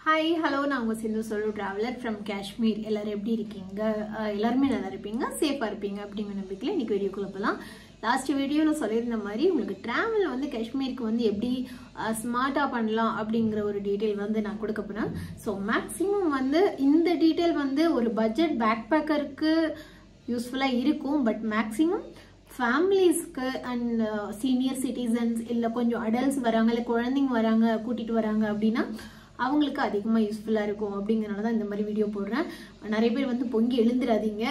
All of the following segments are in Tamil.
ஹாய் ஹலோ நான் உங்கள் சிந்து சொல்லு ட்ராவலர் ஃப்ரம் காஷ்மீர். எல்லாரும் எப்படி இருக்கீங்க? எல்லாருமே நல்லா இருப்பீங்க, சேஃபாக இருப்பீங்க அப்படிங்கிற நம்பிக்கையில் இன்றைக்கி வீடியோக்குள்ளே போகலாம். லாஸ்ட் வீடியோவில் சொல்லியிருந்த மாதிரி உங்களுக்கு ட்ராவல் வந்து காஷ்மீருக்கு வந்து எப்படி ஸ்மார்ட்டாக பண்ணலாம் அப்படிங்கிற ஒரு டீட்டெயில் வந்து நான் கொடுக்க போகிறேன். ஸோ மேக்ஸிமம் வந்து இந்த டீட்டெயில் வந்து ஒரு பட்ஜெட் பேக் பேக்கருக்கு யூஸ்ஃபுல்லாக இருக்கும். பட் மேக்ஸிமம் ஃபேமிலிஸ்க்கு அண்ட் சீனியர் சிட்டிசன்ஸ் இல்லை கொஞ்சம் அடல்ட்ஸ் வராங்க, இல்லை குழந்தைங்க வராங்க, கூட்டிகிட்டு வராங்க அப்படின்னா அவங்களுக்கு அதிகமாக யூஸ்ஃபுல்லாக இருக்கும். அப்படிங்கிறனால தான் இந்த மாதிரி வீடியோ போடுறேன். நிறைய பேர் வந்து பொங்கி எழுந்துடாதீங்க,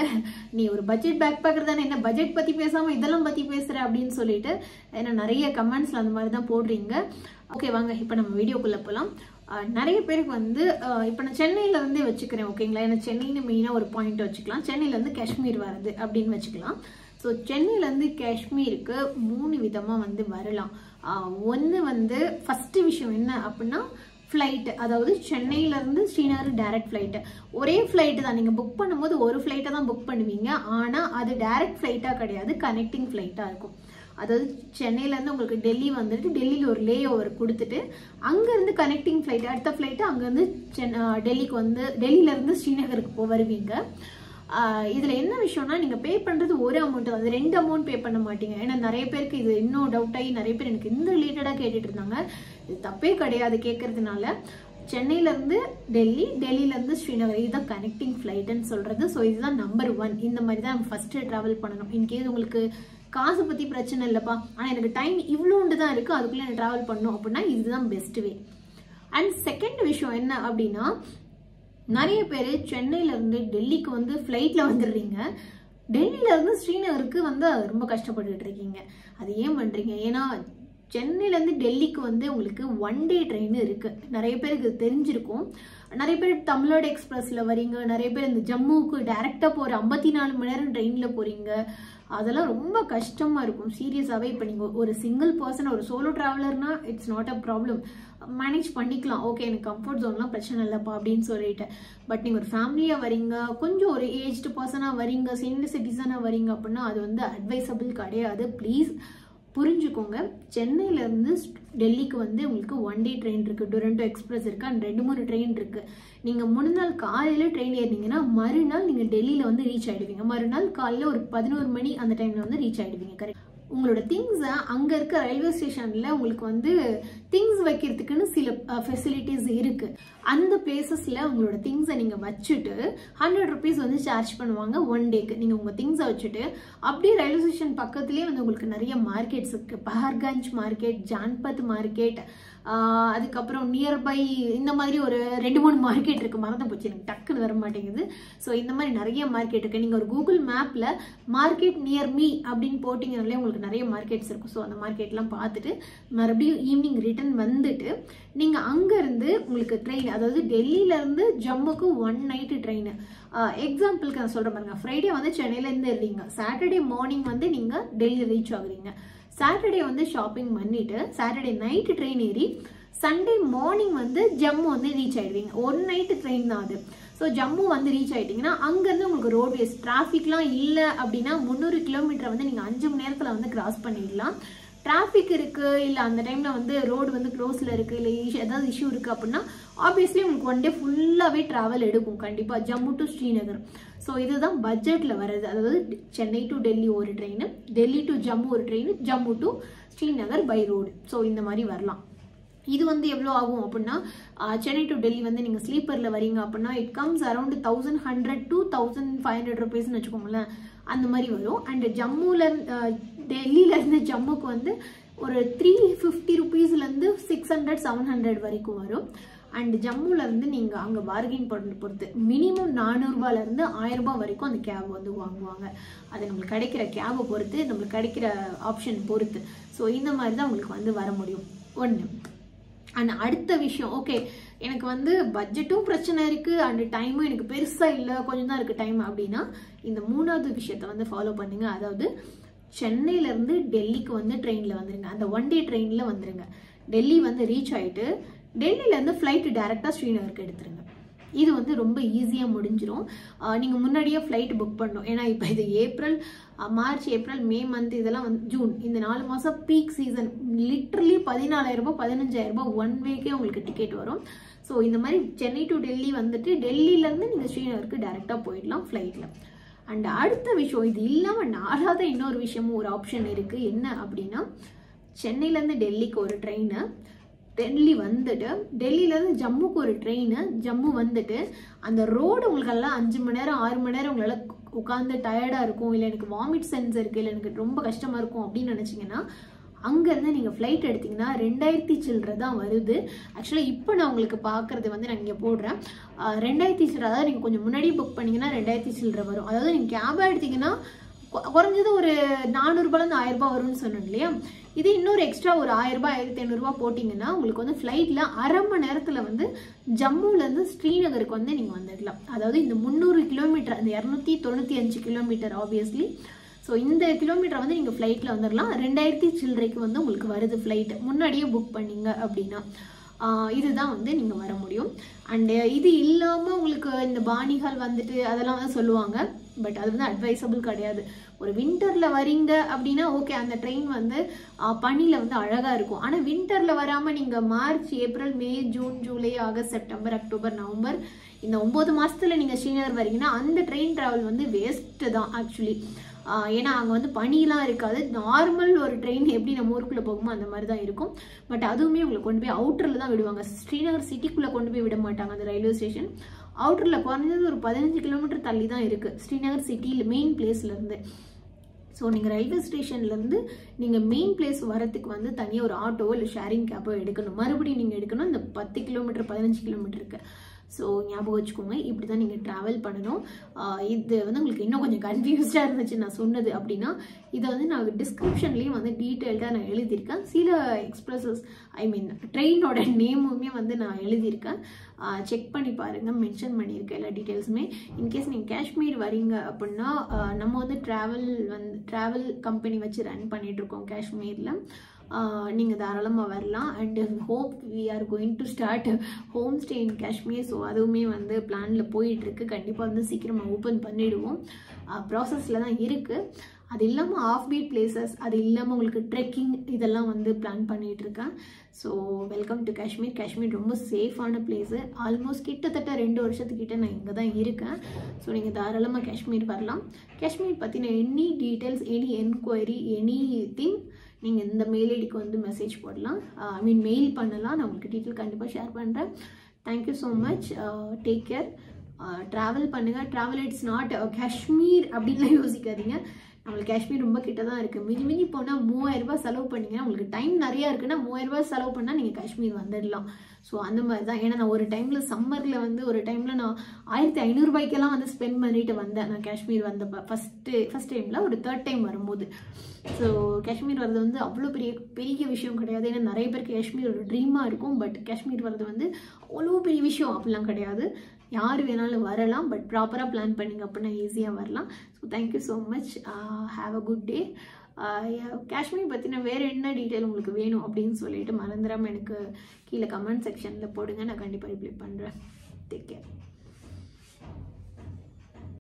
நீ ஒரு பட்ஜெட் பேக் பேக்கர் தானே, என்ன பட்ஜெட் பற்றி பேசாமல் இதெல்லாம் பற்றி பேசுகிற அப்படின்னு சொல்லிட்டு ஏன்னா நிறைய கமெண்ட்ஸில் அந்த மாதிரி தான் போடுறீங்க. ஓகே வாங்க இப்போ நம்ம வீடியோக்குள்ளே போகலாம். நிறைய பேருக்கு வந்து இப்போ நான் சென்னையிலேருந்தே வச்சுக்கிறேன் ஓகேங்களா. ஏன்னா சென்னைன்னு மெயினாக ஒரு பாயிண்ட் வச்சுக்கலாம், சென்னையிலேருந்து காஷ்மீர் வருது அப்படின்னு வச்சுக்கலாம். ஸோ சென்னையிலேருந்து காஷ்மீருக்கு 3 விதமாக வந்து வரலாம். ஒன்று வந்து ஃபஸ்ட்டு விஷயம் என்ன அப்படின்னா ஃப்ளைட்டு, அதாவது சென்னையிலேருந்து ஸ்ரீநகர் டைரக்ட் ஃப்ளைட்டு. ஒரே ஃப்ளைட்டு தான், நீங்கள் புக் பண்ணும்போது ஒரு ஃப்ளைட்டை தான் புக் பண்ணுவீங்க. ஆனால் அது டைரக்ட் ஃப்ளைட்டாக கிடையாது, கனெக்டிங் ஃப்ளைட்டாக இருக்கும். அதாவது சென்னையிலேருந்து உங்களுக்கு டெல்லி வந்துட்டு டெல்லியில் ஒரு லே ஓவர் கொடுத்துட்டு அங்கேருந்து கனெக்டிங் ஃப்ளைட், அடுத்த ஃப்ளைட்டு அங்கேருந்து டெல்லிக்கு வந்து டெல்லியிலேருந்து ஸ்ரீநகருக்கு வருவீங்க. இதில் என்ன விஷயம்னா நீங்கள் பே பண்ணுறது ஒரு அமௌண்ட் தான், அது 2 அமௌண்ட் பே பண்ண மாட்டீங்க. ஏன்னா நிறைய பேருக்கு இது இன்னும் டவுட் ஆகி நிறைய பேர் எனக்கு இந்த ரிலேட்டடாக கேட்டுட்டு இருந்தாங்க. இது தப்பே கிடையாது கேட்கறதுனால. சென்னையிலேருந்து டெல்லி, டெல்லியிலேருந்து ஸ்ரீநகர், இதுதான் கனெக்டிங் ஃப்ளைட்டுன்னு சொல்கிறது. ஸோ இதுதான் நம்பர் 1. இந்த மாதிரி தான் ஃபஸ்ட்டு ட்ராவல் பண்ணணும். இன்கேஸ் உங்களுக்கு காசு பற்றி பிரச்சனை இல்லைப்பா, ஆனால் எனக்கு டைம் இவ்வளோண்டு தான் இருக்குது, அதுக்குள்ளே நான் ட்ராவல் பண்ணணும் அப்படின்னா இதுதான் பெஸ்ட் வே. அண்ட் செகண்ட் விஷயம் என்ன அப்படின்னா, நிறைய பேர் சென்னையிலேருந்து டெல்லிக்கு வந்து ஃப்ளைட்டில் வந்துடுறீங்க, டெல்லியிலேருந்து ஸ்ரீநகருக்கு வந்து ரொம்ப கஷ்டப்பட்டுட்டு இருக்கீங்க. அது ஏன் பண்ணுறீங்க? ஏன்னா சென்னையிலேருந்து டெல்லிக்கு வந்து உங்களுக்கு 1 டே ட்ரெயின் இருக்குது. நிறைய பேருக்கு தெரிஞ்சிருக்கும். நிறைய பேர் தமிழ்நாடு எக்ஸ்பிரஸில் வரீங்க, நிறைய பேர் இந்த ஜம்முவுக்கு டைரெக்டாக போகிற 54 மணி நேரம் ட்ரெயினில் போகிறீங்க. அதெல்லாம் ரொம்ப கஷ்டமாக இருக்கும் சீரியஸாகவே. இப்போ நீங்கள் ஒரு சிங்கிள் பர்சன், ஒரு சோலோ ட்ராவலர்னா it's not a problem, manage பண்ணிக்கலாம். ஓகே எனக்கு கம்ஃபர்ட் ஜோன்லாம் பிரச்சனை இல்லைப்பா அப்படின்னு சொல்லிட்டு. பட் நீங்கள் ஒரு ஃபேமிலியாக வரீங்க, கொஞ்சம் ஒரு ஏஜ்டு பர்சனாக வரீங்க, சீனியர் சிட்டிசனாக வரீங்க அப்படின்னா அது வந்து அட்வைசபிள் கிடையாது. ப்ளீஸ் புரிஞ்சுக்கோங்க. சென்னையிலேருந்து டெல்லிக்கு வந்து உங்களுக்கு 1 டே ட்ரெயின் இருக்குது, டொரண்டோ எக்ஸ்பிரஸ் இருக்குது, அண்ட் 2-3 ட்ரெயின் இருக்குது. நீங்கள் முன்னாள் காலையில் ட்ரெயின் ஏறினீங்கன்னா மறுநாள் நீங்கள் டெல்லியில் வந்து ரீச் ஆகிடுவீங்க. மறுநாள் காலையில் ஒரு 11 மணி அந்த டைமில் வந்து ரீச் ஆகிடுவீங்க. கரெக்ட். உங்களோட திங்ஸை அங்கே இருக்க ரயில்வே ஸ்டேஷனில் உங்களுக்கு வந்து திங்ஸ் வைக்கிறதுக்குன்னு சில ஃபெசிலிட்டிஸ் இருக்குது. அந்த பிளேசஸில் உங்களோட திங்ஸை நீங்கள் வச்சுட்டு 100 rupees வந்து சார்ஜ் பண்ணுவாங்க 1 டேக்கு. நீங்கள் உங்கள் திங்ஸை வச்சுட்டு அப்படியே ரயில்வே ஸ்டேஷன் பக்கத்துலேயே வந்து உங்களுக்கு நிறைய மார்க்கெட்ஸ் இருக்குது. பஹர்கஞ்ச் மார்க்கெட், ஜான்பத் மார்க்கெட், அதுக்கப்புறம் நியர்பை இந்த மாதிரி ஒரு 2-3 மார்க்கெட் இருக்குது. மறந்து போச்சு, எனக்கு டக்குன்னு வர மாட்டேங்குது. ஸோ இந்த மாதிரி நிறைய மார்க்கெட் இருக்குது. நீங்கள் ஒரு கூகுள் மேப்பில் மார்க்கெட் நியர் மீ அப்படின்னு போட்டிங்கனாலே உங்களுக்கு நிறைய மார்க்கெட்ஸ் இருக்கும். ஸோ அந்த மார்க்கெட்லாம் பார்த்துட்டு மறுபடியும் ஈவினிங் ரிட்டர்ன் வந்துட்டு நீங்கள் அங்கேருந்து உங்களுக்கு ட்ரெயின், அதாவது டெல்லியிலேருந்து ஜம்முக்கு 1 நைட்டு ட்ரெயின். எக்ஸாம்பிளுக்கு நான் சொல்கிறேன் பாருங்க, ஃப்ரைடே வந்து சென்னையிலேருந்து இருந்தீங்க, சாட்டர்டே மார்னிங் வந்து நீங்கள் டெல்லி ரீச் ஆகுறீங்க. சாட்டர்டே வந்து ஷாப்பிங் பண்ணிட்டு சாட்டர்டே நைட்டு ட்ரெயின் ஏறி சண்டே மார்னிங் வந்து ஜம்மு வந்து ரீச் ஆகிடுவீங்க. 1 நைட்டு ட்ரெயின் தான் அது. ஸோ ஜம்மு வந்து ரீச் ஆகிட்டிங்கன்னா அங்கேருந்து உங்களுக்கு ரோட்வேஸ் டிராஃபிக்லாம் இல்லை அப்படின்னா 300 கிலோமீட்டரை வந்து நீங்கள் 5 மணி நேரத்தில் வந்து கிராஸ் பண்ணிடலாம். டிராஃபிக் இருக்குது, இல்லை அந்த டைமில் வந்து ரோடு வந்து க்ளோஸில் இருக்குது, இல்லை ஏதாவது இஷ்யூ இருக்குது அப்படின்னா ஆப்வியஸ்லி உங்களுக்கு 1 டே ஃபுல்லாகவே ட்ராவல் எடுக்கும் கண்டிப்பாக, ஜம்மு டு ஸ்ரீநகர். ஸோ இதுதான் பட்ஜெட்டில் வர்றது. அதாவது சென்னை டு டெல்லி ஒரு ட்ரெயின், டெல்லி டு ஜம்மு ஒரு train, Jammu to Srinagar by road. So இந்த மாதிரி வரலாம். இது வந்து எவ்வளோ ஆகும் அப்படின்னா, சென்னை டு டெல்லி வந்து நீங்கள் ஸ்லீப்பரில் வரீங்க அப்படின்னா இட் கம்ஸ் அரௌண்ட் 1100 to 1500 rupeesன்னு வச்சுக்கோங்களேன், அந்த மாதிரி வரும். அண்ட் டெல்லியிலேருந்து ஜம்முக்கு வந்து ஒரு 350 rupeesலேருந்து 600-700 வரைக்கும் வரும். அண்ட் ஜம்முலேருந்து நீங்கள் அங்கே பார்கெயின் பண்ண பொறுத்து மினிமம் 400 ரூபாயிலேருந்து 1000 ரூபாய் வரைக்கும் அந்த கேப் வந்து வாங்குவாங்க. அது நம்மளுக்கு கிடைக்கிற கேபை பொறுத்து, நம்மளுக்கு கிடைக்கிற ஆப்ஷன் பொறுத்து. ஸோ இந்த மாதிரி தான் உங்களுக்கு வந்து வர முடியும். ஒன்று. அண்ட் அடுத்த விஷயம், ஓகே எனக்கு வந்து பட்ஜெட்டும் பிரச்சனை இருக்குது அண்ட் டைமும் எனக்கு பெருசாக இல்லை, கொஞ்சம் தான் இருக்குது டைம் அப்படின்னா இந்த 3வது விஷயத்தை வந்து ஃபாலோ பண்ணுங்கள். அதாவது சென்னையிலேருந்து டெல்லிக்கு வந்து ட்ரெயினில் வந்துடுங்க, அந்த 1 டே ட்ரெயினில் வந்துடுங்க. டெல்லி வந்து ரீச் ஆகிட்டு டெல்லியிலேருந்து ஃப்ளைட்டு டேரெக்டாக ஸ்ரீநகருக்கு எடுத்துருங்க. இது வந்து ரொம்ப ஈஸியாக முடிஞ்சிடும். நீங்கள் முன்னாடியே ஃப்ளைட் புக் பண்ணணும். ஏன்னா இப்போ இது April, March, April, May month, இதெல்லாம் வந்து ஜூன், இந்த 4 மாதம் பீக் சீசன். லிட்ரலி 14,000 15,000 ஒன் வேக்கே உங்களுக்கு டிக்கெட் வரும். ஸோ இந்த மாதிரி சென்னை டு டெல்லி வந்துட்டு டெல்லியிலேருந்து நீங்கள் ஸ்ரீநகருக்கு டேரெக்டாக போயிடலாம் ஃப்ளைட்டில். அண்ட் அடுத்த விஷயம், இது இல்லாமல் 4வது இன்னொரு விஷயமும் ஒரு ஆப்ஷன் இருக்குது. என்ன அப்படின்னா, சென்னையிலேருந்து டெல்லிக்கு ஒரு ட்ரெயின், டெல்லி வந்துட்டு டெல்லியிலேருந்து ஜம்முக்கு ஒரு ட்ரெயின், ஜம்மு வந்துட்டு அந்த ரோடு உங்களுக்கெல்லாம் 5 மணி நேரம் 6 மணி நேரம் உங்களால் உட்காந்து டயர்டாக இருக்கும், இல்லை எனக்கு வாமிட் சென்ஸ் இருக்குது, இல்லை எனக்கு ரொம்ப கஷ்டமாக இருக்கும் அப்படின்னு நினச்சிங்கன்னா அங்கேருந்து நீங்கள் ஃப்ளைட் எடுத்திங்கன்னா 2000 சில்லரை தான் வருது. ஆக்சுவலாக இப்போ நான் உங்களுக்கு பார்க்குறது வந்து நான் இங்கே போடுறேன். 2000 சில்லரை, அதாவது நீங்கள் கொஞ்சம் முன்னாடி புக் பண்ணிங்கன்னா 2000 சில்லரை வரும். அதாவது நீங்கள் கேபாக எடுத்திங்கன்னா குறைஞ்சது ஒரு 400 1000 வரும்னு சொன்னோம் இல்லையா. இது இன்னொரு எக்ஸ்ட்ரா ஒரு 1000 1500 போட்டிங்கன்னா உங்களுக்கு வந்து ஃப்ளைட்டில் அரை மணி நேரத்தில் வந்து ஜம்முலேருந்து ஸ்ரீநகருக்கு வந்து நீங்கள் வந்துடலாம். அதாவது இந்த 300 கிலோமீட்டர், அந்த 295 கிலோமீட்டர் ஆப்வியஸ்லி. ஸோ இந்த கிலோமீட்டர் வந்து நீங்கள் ஃப்ளைட்டில் வந்துடலாம். 2000 சில்லறைக்கு வந்து உங்களுக்கு வருது ஃப்ளைட்டு, முன்னாடியே புக் பண்ணிங்க அப்படின்னா. இதுதான் வந்து நீங்கள் வர முடியும். அண்டு இது இல்லாமல் உங்களுக்கு இந்த பாணிகால் வந்துட்டு அதெல்லாம் வந்து சொல்லுவாங்க. பட் அது வந்து அட்வைசபிள் கிடையாது. ஒரு வின்டரில் வரீங்க அப்படின்னா ஓகே, அந்த ட்ரெயின் வந்து பனியில் வந்து அழகாக இருக்கும். ஆனால் வின்டரில் வராமல் நீங்கள் March, April, May, June, July, August, September, October, November, இந்த 9 மாதத்தில் நீங்கள் ஸ்ரீநகர் வரீங்கன்னா அந்த ட்ரெயின் ட்ராவல் வந்து வேஸ்ட்டு தான் ஆக்சுவலி. ஏன்னா அங்கே வந்து பனிலாம் இருக்காது. நார்மல் ஒரு ட்ரெயின் எப்படி நம்ம ஊருக்குள்ளே போகுமோ அந்த மாதிரி தான் இருக்கும். பட் அதுவுமே உங்களுக்கு கொண்டு போய் அவுட்டரில் தான் விடுவாங்க. ஸ்ரீநகர் சிட்டிக்குள்ளே கொண்டு போய் விட மாட்டாங்க. அந்த ரயில்வே ஸ்டேஷன் அவுட்டரில் குறைஞ்சது ஒரு 15 கிலோமீட்டர் தள்ளி தான் இருக்குது ஸ்ரீநகர் சிட்டியில் மெயின் பிளேஸ்லேருந்து. ஸோ நீங்கள் ரயில்வே ஸ்டேஷன்லேருந்து நீங்கள் மெயின் பிளேஸ் வரத்துக்கு வந்து தனியாக ஒரு ஆட்டோவோ இல்லை ஷேரிங் கேப்போ எடுக்கணும். மறுபடியும் நீங்கள் எடுக்கணும் இந்த 10 கிலோமீட்டர் 15 கிலோமீட்டருக்கு. ஸோ ஞாபகம் வச்சுக்கோங்க, இப்படி தான் நீங்கள் ட்ராவல் பண்ணணும். இது வந்து உங்களுக்கு இன்னும் கொஞ்சம் கன்ஃபியூஸ்டாக இருந்துச்சு நான் சொன்னது அப்படின்னா, இதை வந்து நான் டிஸ்கிரிப்ஷன்லேயும் வந்து டீட்டெயில்டாக நான் எழுதியிருக்கேன். சில எக்ஸ்பிரஸஸ் ட்ரெயினோட நேமுமே வந்து நான் எழுதியிருக்கேன். செக் பண்ணி பாருங்கள், மென்ஷன் பண்ணியிருக்கேன் எல்லா டீட்டெயில்ஸுமே. இன்கேஸ் நீங்கள் காஷ்மீர் வரீங்க அப்படின்னா நம்ம வந்து ட்ராவல் கம்பெனி வச்சு ரன் பண்ணிகிட்ருக்கோம் காஷ்மீரில். நீங்கள் தாராளமாக வரலாம். And hope we are going to start home stay in Kashmir. So அதுவுமே வந்து பிளானில் போயிட்டுருக்கு. கண்டிப்பாக வந்து சீக்கிரமாக ஓப்பன் பண்ணிவிடுவோம். ப்ராசஸில் தான் இருக்குது. அது இல்லாமல் ஆஃப் பீட் பிளேசஸ், அது இல்லாமல் உங்களுக்கு ட்ரெக்கிங், இதெல்லாம் வந்து பிளான் பண்ணிகிட்ருக்கேன். So welcome to Kashmir. Kashmir ரொம்ப சேஃபான பிளேஸு. ஆல்மோஸ்ட் கிட்டத்தட்ட 2 வருஷத்துக்கிட்ட நான் இங்கே தான் இருக்கேன். ஸோ நீங்கள் தாராளமாக காஷ்மீர் வரலாம். காஷ்மீர் பற்றின any details, any enquiry, any thing நீங்கள் இந்த மெயில் ஐடிக்கு வந்து மெசேஜ் போடலாம். மெயில் பண்ணலாம். நான் உங்களுக்கு டீட்டெயில் கண்டிப்பாக ஷேர் பண்ணுறேன். Thank you so much. Take care. Travel பண்ணுங்கள். ட்ராவல் இட்ஸ் நாட் காஷ்மீர் அப்படின்லாம் யோசிக்காதீங்க. நம்மளுக்கு காஷ்மீர் ரொம்ப கிட்ட தான் இருக்குது. மிஞ்சி போனால் 3000 ரூபாய் செலவு பண்ணிங்கன்னா, உங்களுக்கு டைம் நிறையா இருக்குன்னா 3000 ரூபாய் செலவு பண்ணால் நீங்கள் காஷ்மீர் வந்துடலாம். ஸோ அந்த மாதிரி தான். ஏன்னா நான் ஒரு டைமில் சம்மரில் வந்து ஒரு டைமில் நான் 1500 ரூபாய்க்கெல்லாம் வந்து ஸ்பெண்ட் பண்ணிட்டு வந்தேன். நான் காஷ்மீர் வந்தப்போ ஃபஸ்ட் டைமில் ஒரு 3rd டைம் வரும்போது. ஸோ காஷ்மீர் வர்றது வந்து அவ்வளோ பெரிய விஷயம் கிடையாது. ஏன்னா நிறைய பேருக்கு காஷ்மீர் ஒரு ட்ரீமாக இருக்கும். பட் காஷ்மீர் வர்றது வந்து அவ்வளோ பெரிய விஷயம் அப்படிலாம் கிடையாது. யார் வேணாலும் வரலாம். பட் ப்ராப்பராக பிளான் பண்ணிங்க அப்படின்னா ஈஸியாக வரலாம். So thank you so much. Have a good day. Kashmir பற்றின வேறு என்ன டீட்டெயில் உங்களுக்கு வேணும் அப்படின்னு சொல்லிட்டு மறந்துடாமல் எனக்கு கீழே கமெண்ட் செக்ஷனில் போடுங்க. நான் கண்டிப்பாக ரிப்ளை பண்ணுறேன். Take care.